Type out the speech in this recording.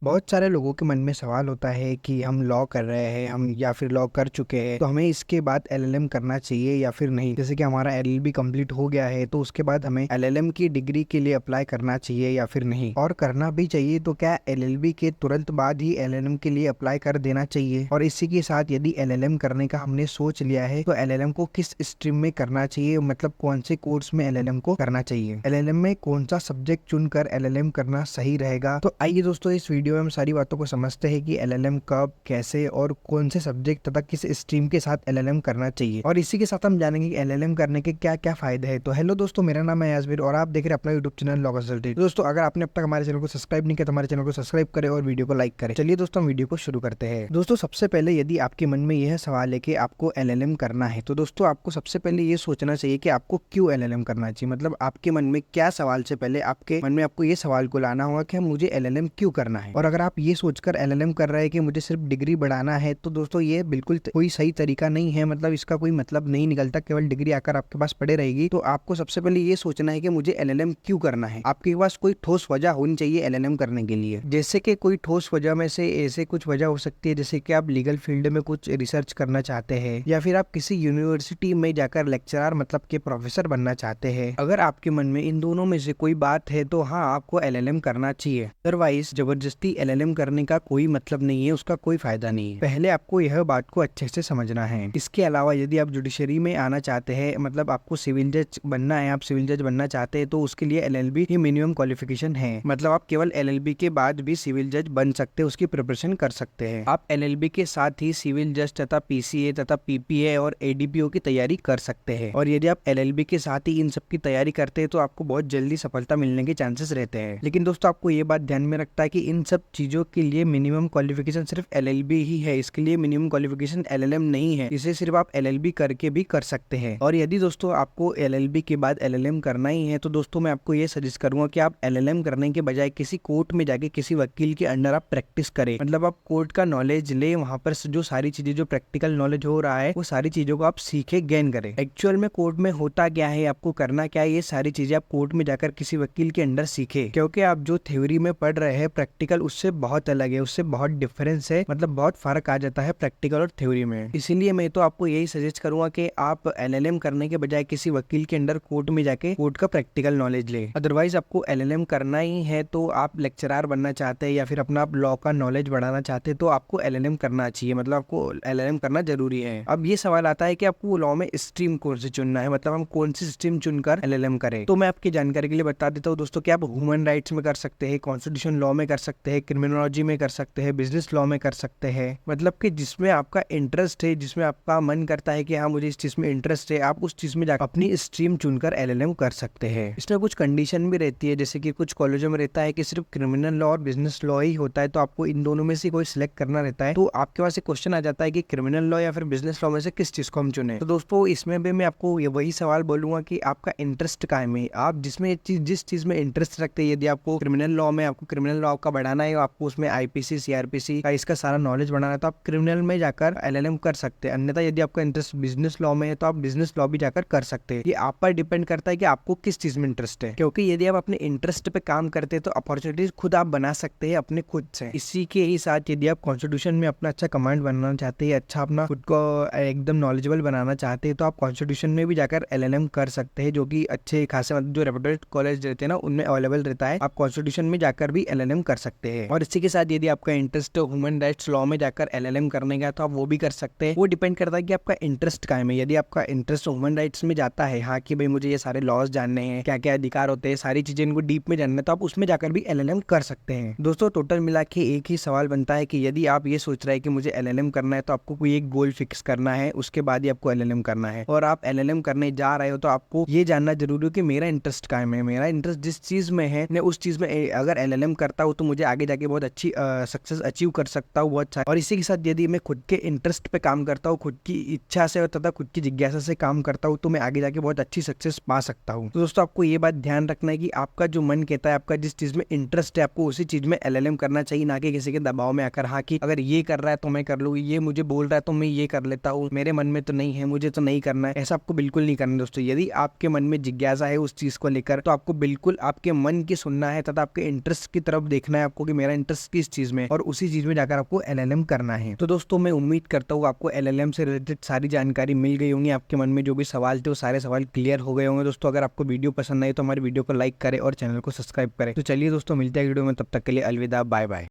बहुत सारे लोगों के मन में सवाल होता है कि हम लॉ कर रहे हैं हम या फिर लॉ कर चुके हैं तो हमें इसके बाद एलएलएम करना चाहिए या फिर नहीं। जैसे कि हमारा एलएलबी कंप्लीट हो गया है तो उसके बाद हमें एलएलएम की डिग्री के लिए अप्लाई करना चाहिए या फिर नहीं, और करना भी चाहिए तो क्या एलएलबी के तुरंत बाद ही एलएलएम के लिए अप्लाई कर देना चाहिए। और इसी के साथ यदि एलएलएम करने का हमने सोच लिया है तो एलएलएम को किस स्ट्रीम में करना चाहिए, मतलब कौन से कोर्स में एलएलएम को करना चाहिए, एलएलएम में कौन सा सब्जेक्ट चुनकर एलएलएम करना सही रहेगा। तो आइए दोस्तों इस वीडियो में हम सारी बातों को समझते हैं कि एलएलएम कब, कैसे और कौन से सब्जेक्ट तथा किस स्ट्रीम के साथ एलएलएम करना चाहिए, और इसी के साथ हम जानेंगे कि एलएलएम करने के क्या क्या फायदे हैं। तो हेलो दोस्तों, मेरा नाम है यासवीर और आप देख रहे हैं अपना यूट्यूब चैनल लॉ कंसल्टेंट। दोस्तों अगर आपने अब तक हमारे चैनल को सब्सक्राइब नहीं किया तो हमारे चैनल को सब्सक्राइब करें और वीडियो को लाइक करें। चलिए दोस्तों हम वीडियो को शुरू करते हैं। दोस्तों सबसे पहले यदि आपके मन में यह सवाल है कि आपको एलएलएम करना है तो दोस्तों आपको सबसे पहले ये सोचना चाहिए कि आपको क्यों एलएलएम करना चाहिए। मतलब आपके मन में क्या सवाल से पहले आपके मन में आपको ये सवाल को लाना होगा कि मुझे एलएलएम क्यों करना है। और अगर आप ये सोचकर एलएलएम कर रहे हैं कि मुझे सिर्फ डिग्री बढ़ाना है तो दोस्तों ये बिल्कुल कोई सही तरीका नहीं है। मतलब इसका कोई मतलब नहीं निकलता, केवल डिग्री आकर आपके पास पड़े रहेगी। तो आपको सबसे पहले ये सोचना है कि मुझे एलएलएम क्यों करना है। आपके पास कोई ठोस वजह होनी चाहिए एलएलएम करने के लिए। जैसे कि कोई ठोस वजह में से ऐसे कुछ वजह हो सकती है जैसे कि आप लीगल फील्ड में कुछ रिसर्च करना चाहते हैं या फिर आप किसी यूनिवर्सिटी में जाकर लेक्चरर मतलब के प्रोफेसर बनना चाहते हैं। अगर आपके मन में इन दोनों में से कोई बात है तो हाँ, आपको एलएलएम करना चाहिए। अदरवाइज जबरदस्ती एलएलएम करने का कोई मतलब नहीं है, उसका कोई फायदा नहीं है। पहले आपको यह बात को अच्छे से समझना है। इसके अलावा यदि आप जुडिशरी में आना चाहते हैं, मतलब आपको सिविल जज बनना है, आप सिविल जज बनना चाहते हैं तो उसके लिए एलएलबी ही मिनिमम क्वालिफिकेशन है। मतलब आप केवल एलएलबी के बाद भी सिविल जज बन सकते हैं, उसकी प्रिपरेशन कर सकते हैं। आप एलएलबी के साथ ही सिविल जज तथा पीसीए तथा पीपीए और एडीपीओ की तैयारी कर सकते हैं। और यदि आप एलएलबी के साथ ही इन सब की तैयारी करते हैं तो आपको बहुत जल्दी सफलता मिलने के चांसेस रहते हैं। लेकिन दोस्तों आपको ये बात ध्यान में रखता है कि इन सब चीजों के लिए मिनिमम क्वालिफिकेशन सिर्फ एलएलबी ही है, इसके लिए मिनिमम क्वालिफिकेशन एलएलएम नहीं है। इसे सिर्फ आप एलएलबी करके भी कर सकते हैं। और यदि दोस्तों आपको एलएलबी के बाद एलएलएम करना ही है तो दोस्तों मैं आपको ये सजेस्ट करूंगा कि आप एलएलएम करने के बजाय किसी कोर्ट में जाके किसी वकील के अंडर आप प्रैक्टिस करें। मतलब आप कोर्ट का नॉलेज ले, वहां पर जो सारी चीजें, जो प्रैक्टिकल नॉलेज हो रहा है वो सारी चीजों को आप सीखे, गेन करें। एक्चुअल में कोर्ट में होता क्या है, आपको करना क्या है, ये सारी चीजें आप कोर्ट में जाकर किसी वकील के अंडर सीखे। क्योंकि आप जो थ्योरी में पढ़ रहे हैं प्रैक्टिकल उससे बहुत अलग है, उससे बहुत डिफरेंस है, मतलब बहुत फर्क आ जाता है प्रैक्टिकल और थ्योरी में। इसीलिए मैं तो आपको यही सजेस्ट करूंगा कि आप एलएलएम करने के बजाय किसी वकील के अंडर कोर्ट में जाके कोर्ट का प्रैक्टिकल नॉलेज ले। अदरवाइज आपको एलएलएम करना ही है तो आप लेक्चरर बनना चाहते हैं या फिर अपना आप लॉ का नॉलेज बढ़ाना चाहते हैं तो आपको एलएलएम करना चाहिए, मतलब आपको एलएलएम करना जरूरी है। अब ये सवाल आता है कि आपको लॉ में स्ट्रीम कौन सी चुनना है, मतलब हम कौन सी स्ट्रीम चुनकर एलएलएम करें। तो मैं आपकी जानकारी के लिए बता देता हूँ दोस्तों कि आप ह्यूमन राइट्स में कर सकते हैं, कॉन्स्टिट्यूशन लॉ में कर सकते हैं, क्रिमिनोलॉजी में कर सकते हैं, बिजनेस लॉ में कर सकते हैं। मतलब कि जिसमें आपका इंटरेस्ट है, जिसमें आपका मन करता है कि हाँ मुझे इस चीज में इंटरेस्ट है, आप उस चीज में जाकर अपनी स्ट्रीम चुनकर एलएलएम कर सकते हैं। इसमें कुछ कंडीशन भी रहती है, जैसे कि कुछ कॉलेजों में रहता है कि सिर्फ क्रिमिनल लॉ और बिजनेस लॉ ही होता है, तो आपको इन दोनों में से कोई सिलेक्ट करना रहता है। तो आपके पास एक क्वेश्चन आ जाता है कि क्रिमिनल लॉ या फिर बिजनेस लॉ में से किस चीज को हम चुने। तो दोस्तों इसमें भी मैं आपको वही सवाल बोलूंगा कि आपका इंटरेस्ट क्या है, आप जिसमें जिस चीज में इंटरेस्ट रखते हैं। यदि आपको क्रिमिनल लॉ में, आपको क्रिमिनल लॉ का बढ़ाना है, आपको उसमें आईपीसी सीआरपीसी का इसका सारा नॉलेज बढ़ाना है तो आप क्रिमिनल में जाकर एलएलएम कर सकते हैं। अन्यथा यदि आपका इंटरेस्ट बिजनेस लॉ में है तो आप बिजनेस लॉ भी जाकर कर सकते हैं। ये आप पर डिपेंड करता है कि आपको किस चीज में इंटरेस्ट है, क्योंकि यदि आप अपने इंटरेस्ट पे काम करते हैं तो अपॉर्चुनिटीज खुद आप बना सकते हैं अपने खुद से। इसी के ही साथ यदि आप कॉन्स्टिट्यूशन में अपना अच्छा कमांड बनाना चाहते हैं, अच्छा अपना खुद को एकदम नॉलेजेबल बनाना चाहते हैं तो आप कॉन्स्टिट्यूशन में भी जाकर एलएलएम कर सकते हैं, जो कि अच्छे खासे मतलब जो रेप्यूटेड कॉलेज रहते हैं ना उनमें अवेलेबल रहता है। आप कॉन्स्टिट्यूशन में जाकर भी एलएलएम कर सकते हैं। और इसी के साथ यदि आपका इंटरेस्ट ह्यूमन राइट्स लॉ में जाकर एलएलएम करने का तो आप वो भी कर सकते हैं। वो डिपेंड करता है कि आपका इंटरेस्ट क्या है। यदि आपका इंटरेस्ट ह्यूमन राइट्स में जाता है, हाँ कि भाई मुझे ये सारे लॉज जानने हैं, क्या क्या अधिकार होते हैं, सारी चीजें इनको डीप में जानना है, तो आप उसमें जाकर भी एलएलएम कर सकते हैं। दोस्तों टोटल मिला के एक ही सवाल बनता है कि यदि आप ये सोच रहे हैं कि मुझे एलएलएम करना है तो आपको कोई एक गोल फिक्स करना है, उसके बाद ही आपको एलएलएम करना है। और आप एलएलएम करने जा रहे हो तो आपको ये जानना जरूरी है कि मेरा इंटरेस्ट क्या है, मेरा इंटरेस्ट जिस चीज में है मैं उस चीज में अगर एलएलएम करता हूँ तो मुझे आगे जाके बहुत अच्छी सक्सेस अचीव कर सकता हूँ, बहुत अच्छा। और इसी के साथ यदि मैं खुद के इंटरेस्ट पे काम करता हूँ, खुद की इच्छा से तथा खुद की जिज्ञासा से काम करता हूँ तो मैं आगे जाके बहुत अच्छी सक्सेस पा सकता हूँ। तो दोस्तों आपको ये बात ध्यान रखना है कि आपका जो मन कहता है, आपका जिस चीज में इंटरेस्ट है, आपको उसी चीज में एलएलएम करना चाहिए, ना कि किसी के दबाव में आकर हाँ कि अगर ये कर रहा है तो मैं कर लूँ, ये मुझे बोल रहा है तो मैं ये कर लेता हूँ, मेरे मन में तो नहीं है, मुझे तो नहीं करना है। ऐसा आपको बिल्कुल नहीं करना दोस्तों। यदि आपके मन में जिज्ञासा है उस चीज को लेकर तो आपको बिल्कुल आपके मन की सुनना है तथा आपके इंटरेस्ट की तरफ देखना है आपको कि मेरा इंटरेस्ट किस चीज में, और उसी चीज में जाकर आपको एलएलएम करना है। तो दोस्तों मैं उम्मीद करता हूँ आपको एलएलएम से रिलेटेड सारी जानकारी मिल गई होंगी, आपके मन में जो भी सवाल थे वो सारे सवाल क्लियर हो गए होंगे। दोस्तों अगर आपको वीडियो पसंद आई तो हमारी वीडियो को लाइक करें और चैनल को सब्सक्राइब करें। तो चलिए दोस्तों मिलते हैं वीडियो में, तब तक के लिए अलविदा, बाय बाय।